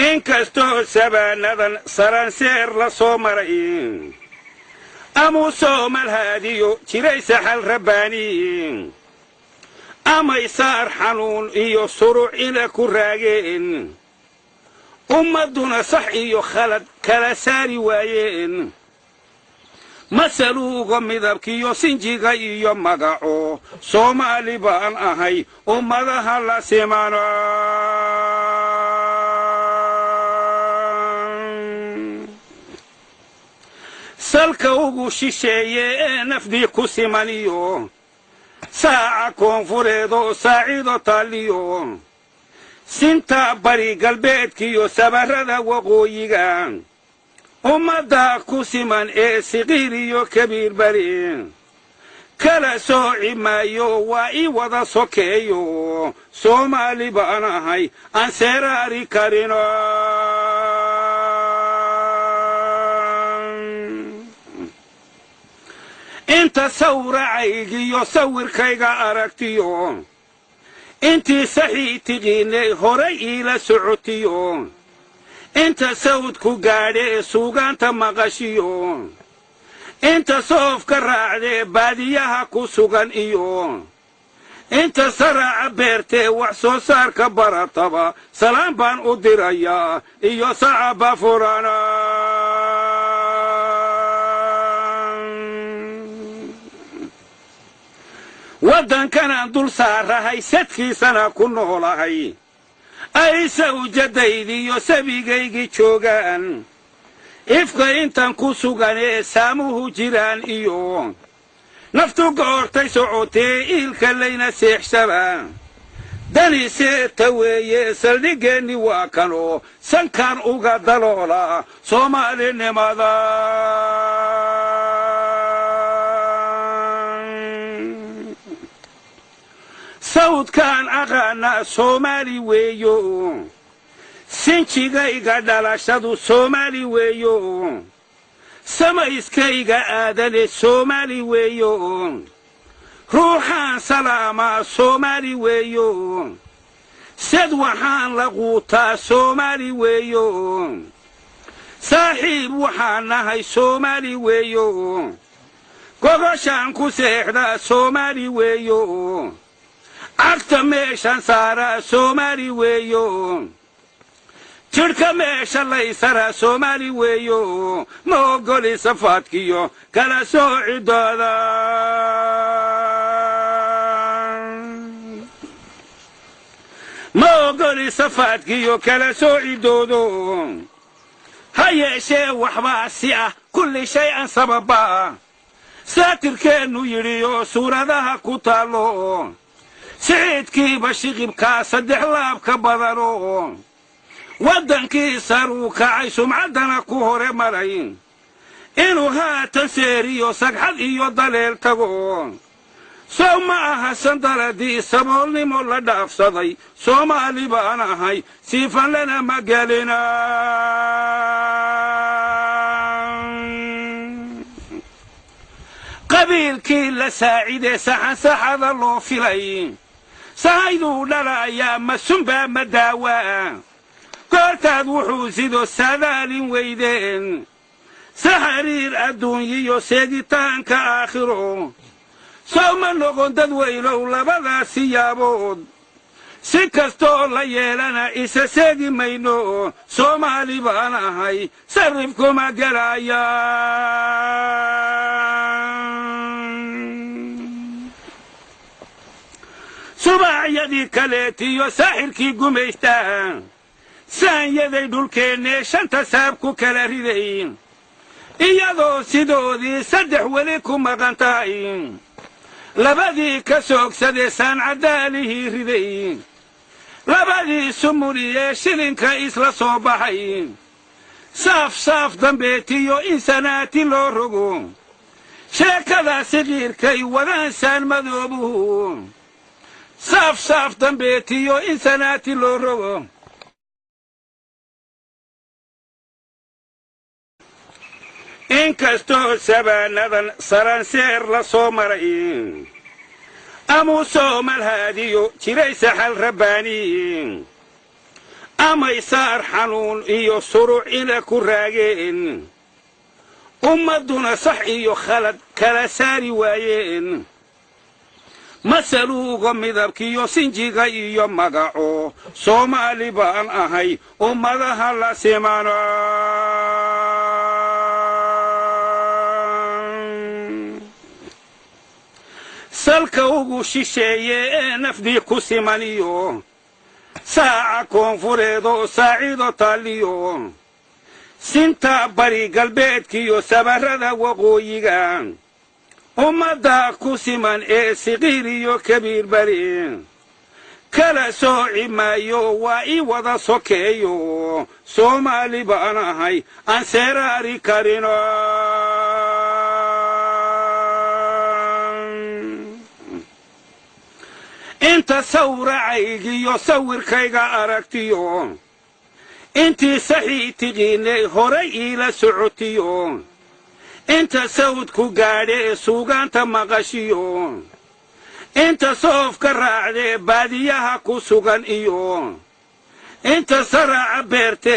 inkastoo sabaanadan saranseer la soo maray amuu soomal haadiyo jiray saxal rabbaani amay saar xanuun iyo suruuc ina ku raageen ummaduna sax iyo khalad kala saari waayeen masaluuga midabkiyo sinjiga iyo magaco Soomaali baan ahay ummadaha la simano salka ugu shisheeye nafdi ku simaniyo saaca koonfureedo saacido taliyo sinta bari galbeedkiyo sabarada waqooyiga ummada ku siman ee siqiir iyo kabiir bari kala sooci maayo waa ii wada sokeeyo Soomaali baan ahay aan seeraari karino inta sawracaygiyo sawirkayga aragtiyo intii saxiitiqiinay horay iila socotiyo inta sawdku gaadhe suugaanta maqashiyo inta soofka raacdee baadiyaha ku sugan iyo inta saraaca beertee wax soo saarka barataba salaam baan u dirayaa iyo sacaba furana waddankanaan dul saarahay sadkiisana ku noolahay ay sawjadaydiyo sabigaygii joogaan ifka intan ku sugan ee saamuhu jiraan iyo naftu goortay socotee iilka layna seexshaba dani seeta weeye saldhigeenni waa kanoo sankaan uga daloola Soomaalinimada sawdkaan aqaana Soomaali weeyo sinjigayga dhalashadu Soomaali weeyo samayskayga aadane Soomaali weeyo ruuxaan salaamaa Soomaali weeyo sad waxaan la quutaa Soomaali weeyo saaxiib waxaan nahay Soomaali weeyo gogoshaan ku seexdaa Soomaali weeyo cagta meeshan saara Soomaali weeyo jirka meesha laysara Soomaali weeyo ma ogoli safaadkiyo kala soocidooda ma ogoli safaadkiyo kala soocidoodo ha yeeshee waxbaa si ah kulli shay aan sababa saatirkeennu yidhiyo suuradaha ku taalo سعيدكي شقبكا صدح لابك بدنو ودنكي ساروكا عيسو معدنا كوهوري ملايين إنو هاتا سيريو ساقحد إيو دليل تقو سوما هسان دي سمولني مولا داف صدي سومالي بانا هاي سيفا لنا مقالنا قبيل كي ساعدة ساحا ساحا ذلو فيلاين سايدو للا أيام سنبا مداوا قرتاد وحوسيدو سادالين ويدين سحرير الدنيا سيدتان كآخرو سوما نقون تدويلو لبدا سيابود سكستو ليلنا إسا سيدي مينو سومالي بانا هاي سرفكو مقرايا سبع يدي كاليتي وساحركي قميشتا سان يدي دولكيني شانتا سابكو كالاريدين إيادو سيدودي سدح وليكم مغانتاين لبدي كسوك سدي سان عداليه ريدين لبدي سمولي شلين كايسلا صوباحين صاف صاف دنبيتيو إنساناتي لو رقو شاكذا صغير كي وذا إنسان مذوبو صاف صاف دنبيتيو إنساناتي لو رقو inkastoo sabaanadan saranseer la soo maray amuu soomal haadiyo jiray saxal rabbaani ama isaar xanuun iyo suruuc ina ku raageen ummaduna sax iyo khalad kala saari waayeen masaluuga midabkiyo sinjiga iyo magaco Soomaali baan ahay ummadaha la simano salka ugu shisheeye nafdi ku simaniyo saaca koonfureedo saacido taliyo sinta bari galbeedkiyo sabarada waqooyiga ummada ku siman ee siqiir iyo kabiir bari kala sooci maayo waa ii wada sokeeyo Soomaali baan ahay aan seeraari karino inta sawracaygiyo sawirkayga aragtiyo intii saxii tiqiinay horay iila socotiyo inta sawdku gaadhe suugaanta maqashiyo inta soofka raacde baadiyaha ku sugan iyo inta saraaca beerte